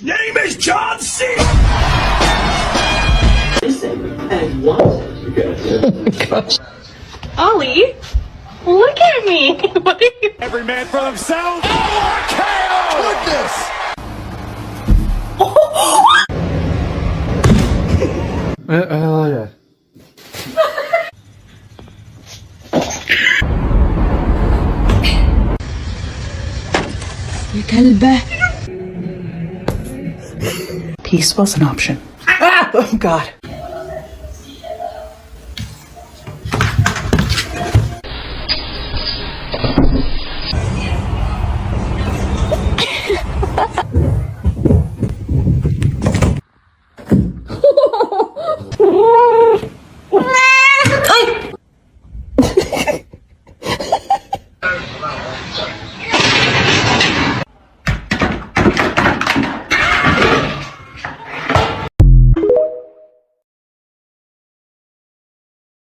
Name is John C. And wanted. Gosh. Ollie, look at me. What are you? Every man for himself. Oh, goodness. Yeah. يا كلبة. Peace was an option. Ah! Oh God.